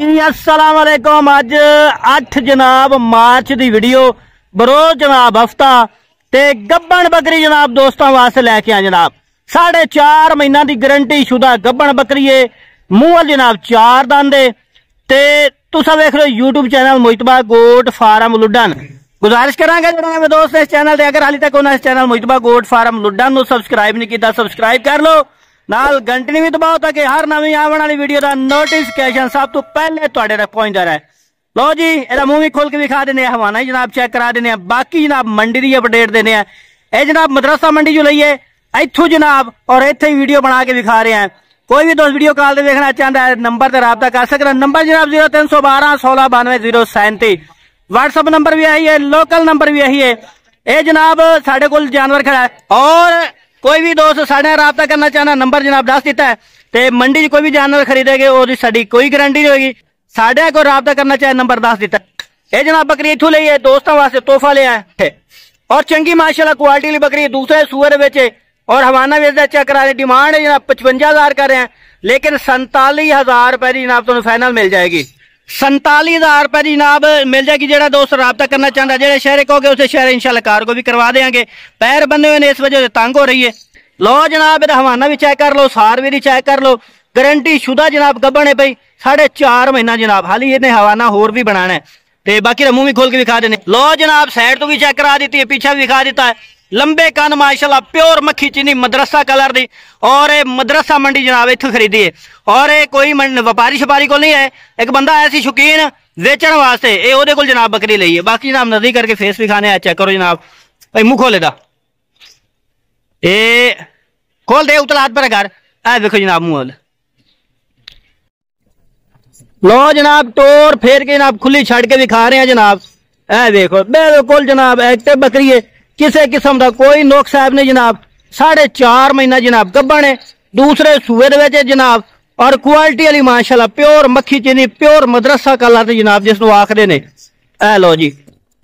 अस्सलाम वालेकुम। अज 8 जनाब मार्च की वीडियो बरोज जनाब हफ्ता ते गब्बन बकरी जनाब दोस्तों वास्ते लैके आए जनाब 4.5 महीना की गारंटी शुदा गब्बन बकरी है। मुंह जनाब 4 दंद ते तुसा वेख रहे हो यूट्यूब चैनल मुइतबा गोट फार्म लुडन। गुजारिश करांगा जनाब दोस्त इस चैनल से अगर हाली तक उन्हें इस चैनल मुइतबा गोट फार्म लुडन सब्सक्राइब नहीं किया सब्सक्राइब कर लो, नाल घंटी भी दबाओ ताकि हर नवी आने वाली वीडियो का नोटिफिकेशन सब तो पहले तुहाडे तक पहुंचता रहे। लो जी एदा मुंह भी खोल के दिखा देने हवाना ही जनाब चेक करा देने। बाकी जनाब मंडी की अपडेट देने ये जनाब मदरसा मंडी जो लईए इथों जनाब और इत्थे ही वीडियो बना के दिखा रहे हैं। कोई भी दोस्त वीडियो कॉल से देखना चाहता है नंबर से रब्ता कर सकता है। नंबर जनाब 0312 16 92 037। व्हाट्सअप नंबर भी यही है, लोकल नंबर भी यही है। ये जनाब साढ़े को जानवर खड़ा है और कोई भी दोस्त साढ़े रब्ता करना चाहना नंबर जनाब दस दिता है। तो मंडी कोई भी जानवर खरीदेगे और साड़ी कोई गारंटी नहीं होगी। साढ़े को रब्ता करना चाहे नंबर दस दिता है। ये जनाब बकरी इथों ली है दोस्तों वास्ते तोहफा लिया है और चंगी माशाल्लाह क्वालिटी वाली बकरी दूसरे सूअर बेचे और हवाना वेचदा चेक करा रहे। डिमांड है जनाब 55,000 कर रहे हैं लेकिन 47,000 रुपए की जनाब तुहानू फाइनल मिल जाएगी। 47,000 रुपए की जनाब मिल जाएगी। जेड़ा दोस्त रब्ता करना चाहता जेड़े शहर कहोगे उसे शहर इंशाल्लाह कार को भी करवा देंगे। पैर बंधे हुए ने इस वजह से तंग हो रही है। लो जनाब हवाना भी चेक कर लो, सार भी चेक कर लो, गारंटी शुदा जनाब गब्बन है पई 4.5 महीना जनाब। हाली इन्हें हवाना होर भी बनाना है ते बाकी मुंह भी खोल के दिखा देने। लो जनाब साइड तो भी चेक करा दी है, पीछा भी दिखा दिता है। लंबे कान माशाल्लाह प्योर मक्खी चीनी मदरसा कलर दी और मदरसा मंडी जनाब इत्थों खरीदी है और कोई व्यापारी शपारी को नहीं है। एक बंदा ऐसी शौकीन वेचण वास्ते ये ओदे कोल जनाब बकरी ली है। बाकी जनाब नजदीक करके फेस भी खाने चेक करो जनाब। भाई मुंह खोले दा ए खोल दे उतला हाथ पर घर ऐ देखो जनाब मुंह। लो जनाब टोर फेर के जनाब खुली छड़ के दिखा रहे हैं जनाब। ऐ देखो बिल्कुल जनाब एक्टिव बकरी है, किसी किस्म का कोई नोक साहब नहीं जनाब। 4.5 महीना जनाब गब्बन है दूसरे सूए दे जनाब और क्वालिटी वाली माशाल्लाह प्योर मक्खी चीनी प्योर मदरसा कलर जनाब जिसनों आखदे ने। ऐ लो जी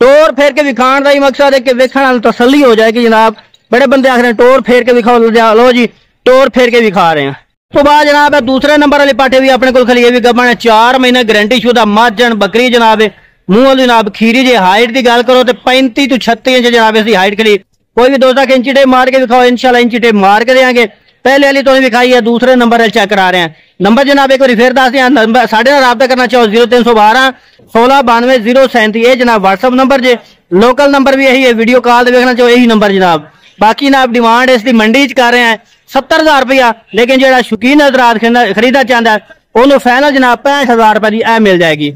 टोर फेर के दिखाने का ही मकसद है कि वेखण तसल्ली हो जाएगी जनाब। बड़े बंदे आख रहे हैं टोर फेर के दिखाओ, लो जी टोर फेर के दिखा रहे हैं। तो बाद जनाब दूसरे नंबर वाले पाटे भी अपने को खली भी गब्बन है 4 महीने गारंटी शुदा मजन बकरी जनाब। मुंह जनाब खीरी जे हाइट की गल करो तो 35 to 36 इंच जनाब इसकी हाइट खली। कोई भी दोस्त के इंची टेप मार के दिखाओ इंशाल्लाह इंची टेप मार के देंगे। पहले वाली तो दिखाई है, दूसरे नंबर चेक करा रहे हैं। नंबर जनाब एक बार फिर दस दिया नंबर साढ़े रब्ता करना चाहो 0312 16 92 037। ये जनाब व्हाट्सअप नंबर जे लोकल नंबर भी यही है। वीडियो कॉल देखना चाहो यही नंबर जनाब। बाकी जनाब डिमांड इसकी मंडी च कर रहे हैं 70,000 रुपया लेकिन जो शौकीन हजरात खरीदना चाहता है उन्होंने फाइनल जनाब 65,000 रुपए की मिल जाएगी।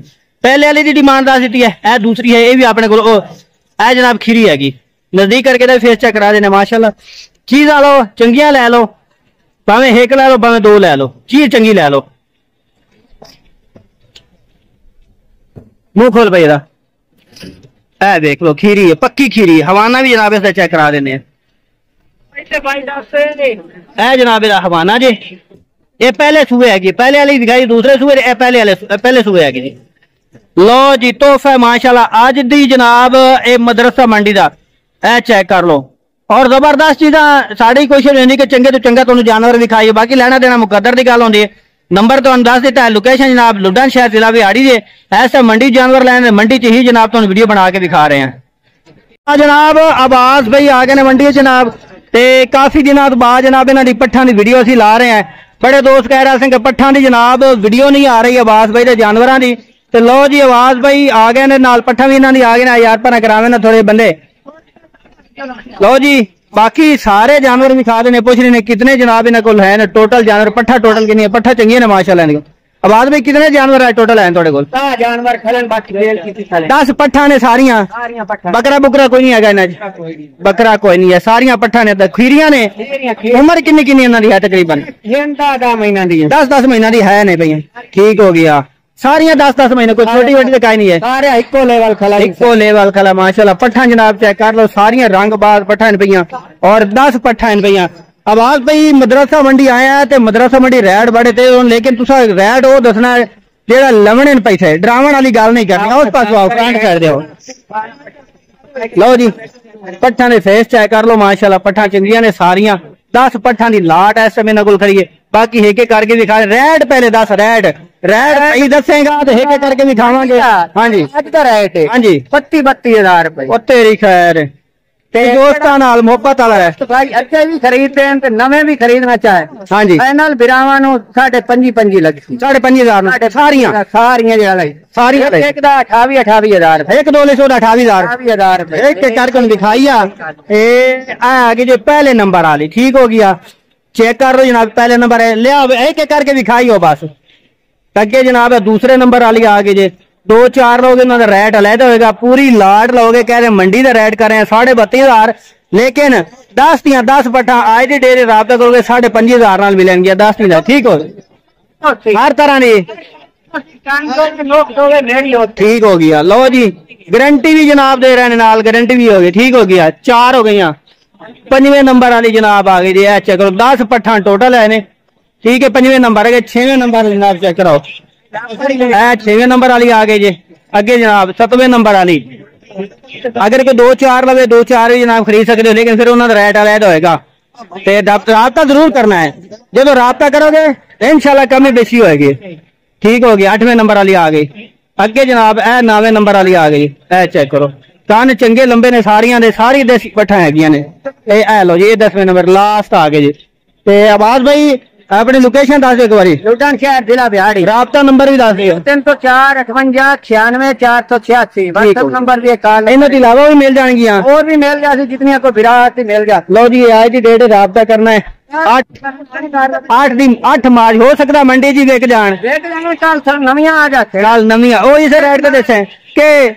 पहले वाली की डिमांड दस दी है, दूसरी है ये भी अपने को जनाब खीरी हैगी। नजदीक करके फेस चेक करा देने माशाल्लाह। चीजा लो चंगिया लै लो, भावे एक लै लो भावे 2 लै लो, चीज चंगी लै लो। मुंह खोल भाई ऐ देख लो खीरी है पक्की खीरी है। हवाना भी जनाब इसका चेक करा देने है जनाब इहदा हवाना जी। ये पहले सूए हैगी, पहले वाली दिखाई दूसरे सूए पहले सूए हैगी जी। लो जी तोहफा माशाल्लाह अज दी जनाब ये मदरसा मंडी का ए चेक कर लो और जबरदस्त चीजा साड़ी कोशिश नहीं कि चंगे तो चंगा तुहानू जानवर दिखाइए। बाकी लेना देना मुकद्दर की गल होंदी है। नंबर तो दस दिता है, लोकेशन जनाब लुडन शहर जिला बिहाड़ी जे। ऐसे मंडी जानवर लैने मंडी च ही जनाब तुहानू वीडियो बना के दिखा रहे हैं। जनाब अब्बास भाई आ गए मंडी जनाब ते काफी दिनों तो बाद जनाब इन्हां दी पट्ठां दी वीडियो असीं ला रहे हैं। बड़े दोस्त कह रहे हैं कि पट्ठां दी जनाब वीडियो नहीं आ रही अब्बास भाई दे जानवरां दी। तो लो जी आवाज भाई आ गए ने नाल पट्ठा भी इन्हां दी आ गए ने यार पर करावे ना थोड़े बंदे। लो जी बाकी सारे जानवर भी खा देने पूछ रहे ने कितने जनाब इन्हां कोल है टोटल जानवर पट्ठा टोटल कितनी है? पट्ठा चंगी ने माशाल्लाह इनके। आवाज भाई कितने जानवर है टोटल है थोड़े कोल? जानवर खलन बाकी 10 पट्ठा ने सारियां। बकरा बुकरा कोई नहीं है इन्हां च? बकरा कोई नहीं है, सारियां पट्ठा ने। खीरियां ने उम्र किन्नी किन्नी इन्हां दी है तकरीबन? 10 महीना दी है। 10 महीना दी है ने भैया ठीक हो गया। सारियां 10 महीने कोई छोटी वोटी तो कहीं नहीं है, सारे इको लेवल खला माशाल्लाह। पट्ठा जनाब चेक कर लो सारियां रंगबाज पट्ठा पईयां और 10 पट्ठा पईयां। आवाज भाई मदरसा मंडी आया है मदरसा मंडी रैड बड़े थे लेकिन तुसा रैड वो दसना जेड़ा लवणे पैसे ड्रावन वाली गल नहीं करनी। उस पास आओ फ्रंट कर दो। लो जी पट्ठा ने फेस चेक कर लो माशाल्लाह। पट्ठा चंगियां ने सारियां 10 पट्ठा की लाट इस समय इन्होंने खड़ी है। बाकी हेके करके भी खा रेड पहले 10 रेड सही दसेगा तो हेके करके भी खावांगे। हाँ जी रेट है। हाँ जी 32,000 रुपए। ओ तेरी खैर दोस्तां नाल मोहब्बत वाला है तो भाई अच्छे भी खरीदते हैं तो नवे भी खरीदना चाहे। हाँ जी फाइनल बिरावां नूं 5.5 लगी 5,500 सारियां सारियां एक दा 28,000 रुपए। एक दो ले 28,000 रुपए एक करके दिखाई आगे जो पहले नंबर वाली ठीक हो गया। चेक कर लो जनाब पहले नंबर है लिया एक एक करके दिखाई हो बस। अगे जनाब दूसरे नंबर वाली आगे जे 2-4 लोग इन्होंने रेट अलग होगा पूरी लाट लोगे कह रहे मंडी का रेट कर रहे हैं 32,500 लेकिन 10 पट्ठा आज की डेट राबता करोगे 5,500 नाल मिलेंगे 10 दिन ठीक हो हर तरह की ठीक हो गया। लो जी गारंटी भी जनाब दे रहे हैं नाल गारंटी भी हो गई ठीक हो गया 4 हो गई 5वें नंबर वाली जनाब आ गई जी चेक करो 10 पट्ठा टोटल है ठीक है 5वें नंबर है 6वें नंबर जनाब चेक कराओ 6वें नंबर वाली आ गई जी। अगे जनाब 7वें नंबर वाली अगर कोई 2-4 लवे 2-4 भी जनाब खरीद सकते हो लेकिन फिर उन्होंने रेट अलग होएगा ते राबता जरूर करना है। जो राबता करोगे इंशाल्लाह कमी बेची होएगी ठीक हो गया। 8वें नंबर वाली आ गई। अगे जनाब 9वें नंबर वाली आ गई चेक करो कान चंगे लंबे ने सारियां दे सारी देसी पट्ठा हैगियां ने लो जी 10वें नंबर लास्ट आ गए जी। ते आवाज भाई अपनी लोकेशन दस एक बारी लुधियाना शहर जिला बिहाड़ी राबता नंबर भी दस दियो 304 58 96 486 व्हाट्सएप नंबर भी कॉल इन्हों के अलावा भी मिल जाएंगियां और भी मिल जाती जितनी कोई विरासत मिल जाती। लो जी आज की डेट राबता करना है 8 मार्च हो सकता मंडी जी विक जान कल नवियां आ जाते कल नवियां ओ इसे रेट पे दसे के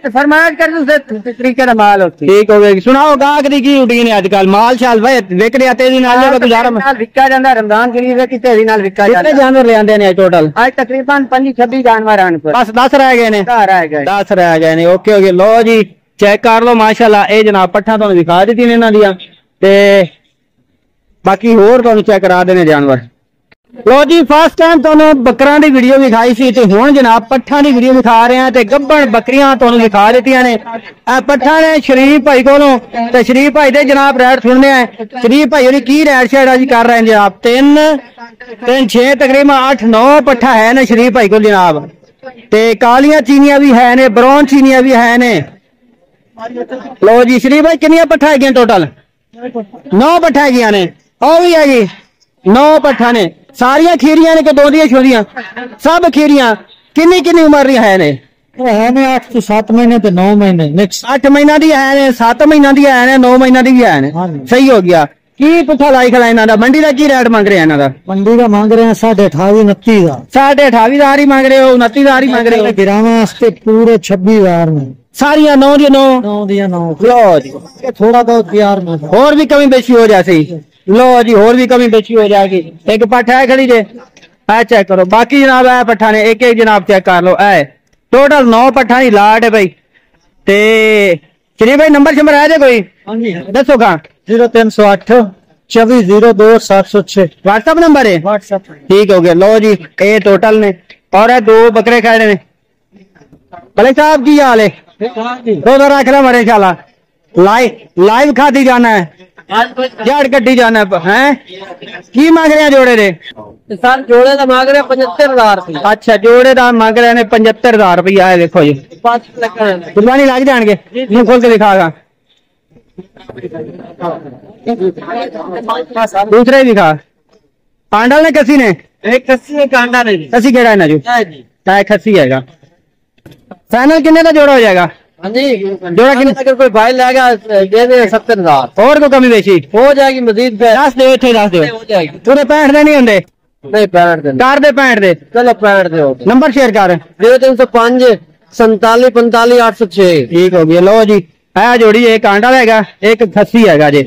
फरमाइश कर दूसरे तरीके का माल होती ठीक हो गया। सुनाओ गाहक दी की रूटीन है आजकल माल शाल भाई विक रहा तेजी नाल गुजारा विका जांदा रमजान शरीफ है कि तेजी नाल विका जांदा कितने जानवर ले आंदे ने टोटल आज तकरीबन 25-26 जानवर आने पर बस 10 रह गए ने 10 रह गए ने ओके ओके। लो जी चेक कर लो माशाल्लाह ए जनाब पट्ठा तुहानू दिखा दी ने इन्हां दियां ते बाकी होर तुहानू चेक करा देने जानवर। लो जी फर्स्ट टाइम तुहानू बकरां दी वीडियो दिखाई सी ते हुण जनाब पट्ठा दी वीडियो दिखा रहे हैं ते गब्बन बकरियां तुहानू दिखा दित्तियां ने पट्ठा ने शरीफ भाई कोलों ते शरीफ भाई दे जनाब रेट सुनने हैं। शरीफ भाई होरी की रेट शेट अज कर रहे हैं जनाब 3 6 तकरीबन 8-9 पट्ठा है ने शरीफ भाई को जनाब ते कालियां चीनियां भी है ने ब्राउन चीनियां भी है ने। लो जी शरीफ भाई कितनियां पट्ठा है टोटल 9 पट्ठा है ने ओ भी है 9 पट्ठा ने सारियां खीरियां ने कि दो दियां छोरियां सब खीरियां किन्नी उम्र है ने 8 से 7 महीने तो 9 महीने नेक्स्ट 8 महीना दी है ने 7 महीना दी है ने 9 महीना दी भी है ने सही हो गया। की पुट्ठा लाई खड़ा इन्हां दा मंडी का की रेट मांग रहे हैं इन्हां दा मंडी का मांग रहे हैं 28,29,000 28,000 ही मांग रहे हो 29,000 ही मांग रहे हो गिरावा वास्ते पूरे 26,000 में सारियां 9 दी 9 लो जी थोड़ा बहुत प्यार में और भी कमी बेची हो जाती। लो जी और भी कमी बेची हो जाएगी। एक पट्ठा है खड़ी जे है चेक करो बाकी जनाब है पट्ठा ने एक एक जनाब चेक कर लो है टोटल 9 पट्ठा की लाट है भाई ते चलिए भाई नंबर शंबर है जे कोई दसो कहा 0308 2402 706 व्हाट्सएप नंबर है व्हाट्सएप ठीक हो गया। लो जी ये टोटल ने और 2 बकरे खड़े ने भले साहब की हाल है रोजा रख लो मरे शाला लाइव खाती जाना है जड़ कट्टी जाना है की मांग रहे हैं जोड़े दे सर जोड़े का मांग रहे 75,000। अच्छा जोड़े का मांग रहे हैं 75,000 रुपया है। देखो जी कुर्बानी लग जाएंगे मुंह खोल के दिखागा दूसरे दिखा पांडल ने कसी ने एक कसी कांडा ने कसी केड़ा है ना जो खसी है फाइनल कितने का जोड़ा हो जाएगा हाँ जी जोड़ा कितने अगर कोई भाई लेगा दे दे 70,000 और को कमी बेची हो जाएगी मजीद दस दे इतने दस दे हो जाएगी पूरे 65 दे नहीं होंगे नहीं 65 दे कर दे 65 दे चलो 65 दे नंबर शेयर कर 0305 47 45 806 ठीक हो गया। लो जी है जोड़ी एक आंडा रहेगा एक खस्सी है जी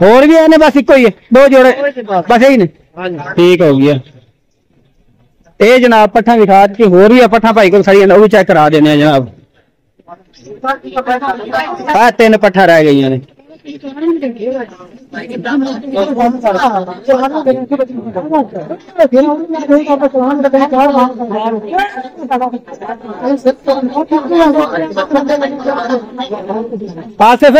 और भी है ने बस इको ही है 2 जोड़े बस यही ने ठीक हो गया। ये जनाब पट्ठा दिखा के होर भी पट्ठा भाई को सही वो भी चेक करा देने जनाब 3 पट्ठा रह गई ने आसिफ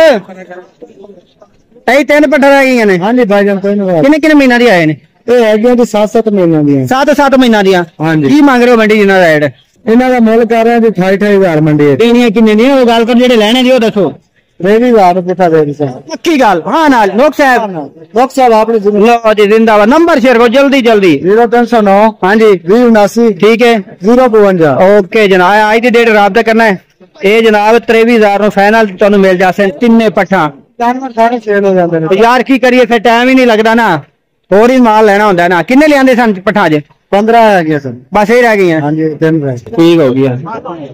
ਇਹ 3 ਪੱਠਾ ਰਹਿ ਗਈਆਂ ਨੇ। ਹਾਂਜੀ ਭਾਈजान कोई नहीं। ਕਿੰਨੇ ਕਿੰਨੇ ਮਹੀਨਾ ਦੀ ਆਏ ਨੇ? ਇਹ ਹੈਗੀਆਂ ਜੀ 7-7 ਮਹੀਨਿਆਂ ਦੀਆਂ। 7-7 ਮਹੀਨਾ ਦੀਆਂ। ਹਾਂਜੀ। ਕੀ ਮੰਗ ਰਹੇ ਹੋ ਮੰਡੀ ਜਿਨ੍ਹਾਂ ਦਾ ਰੇਟ? ਇਹਨਾਂ ਦਾ ਮੁੱਲ ਕਰ ਰਹੇ ਜੀ 28,000 ਮੰਡੀ। ਦੇਣੀਆਂ ਕਿੰਨੇ ਦੀਆਂ ਉਹ ਗੱਲ ਕਰ, ਜਿਹੜੇ ਲੈਣੇ ਜੀ ਉਹ ਦੱਸੋ। 23,000 ਰੁਪਏ ਦੇ ਦਿੱਤਾ। ਪੱਕੀ ਗੱਲ? ਹਾਂ ਨਾਲ ਲੋਕ ਸਾਹਿਬ ਆਪਣੀ ਲੋ ਜੀ ਜ਼ਿੰਦਾਬਾਦ। ਨੰਬਰ ਸ਼ੇਅਰ ਕਰੋ ਜਲਦੀ ਜਲਦੀ। 0309 ਹਾਂਜੀ 2079 ਠੀਕ ਹੈ 052। ਓਕੇ ਜਨਾਬ ਅੱਜ ਦੀ ਡੇਟ ਰਾਬਤਾ ਕਰਨਾ ਹੈ। ਇਹ ਜਨਾਬ 23,000 ਨੂੰ ਫਾਈਨਲ ਤੁਹਾਨੂੰ ਮਿਲ ਜਾਸੇ ਤਿੰਨੇ ਪੱਠਾ। ਜਾਨਵਰ ਸਾਰੇ ਸੇਲ ਹੋ ਜਾਂਦੇ ਨੇ ਯਾਰ ਕੀ ਕਰੀਏ ਫਿਰ ਟਾਈਮ ਹੀ ਨਹੀਂ ਲੱਗਦਾ ਨਾ, ਹੋਰ ਹੀ ਮਾਲ ਲੈਣਾ ਹੁੰਦਾ ਨਾ। ਕਿੰਨੇ ਲਿਆਂਦੇ ਸਨ ਪੱਠਾ ਅੱਜ? 15 ਆ ਗਿਆ ਸਰ। ਬਸ ਇਹ ਰਹਿ ਗਈਆਂ। ਹਾਂਜੀ ਦਿਨ ਰਹਿ ठीक हो गया।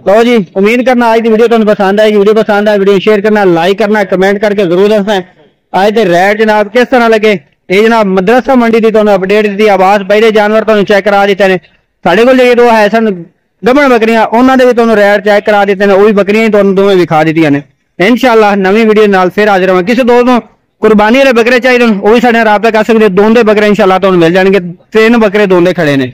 लो जी उम्मीद करना आज की वीडियो तुम पसंद आएगी। वीडियो पसंद आए वीडियो शेयर करना, लाइक करना, कमेंट करके जरूर दसना आज के रेट जनाब किस तरह लगे। ये जनाब मदरसा मंडी की तुम अपडेट दी आवाज पहले जानवर तुम चेक करा दिते ने। साढ़े को जो है सन गबन बकरियां उन्होंने भी तुम रेट चेक करा दिते ने। वो भी बकरियां तुम दोवें विखा दी ने। इंशाअल्लाह नवी वीडियो नाल फिर हाजिर होवांगे। किसी दोस्त कुर्बानी वाले बकरे चाहिए वो भी साडे नाल राबता कर सकते। दोंदे बकरे इंशाअल्लाह तुहानू मिल जाएंगे। 3 बकरे दोंदे खड़े ने।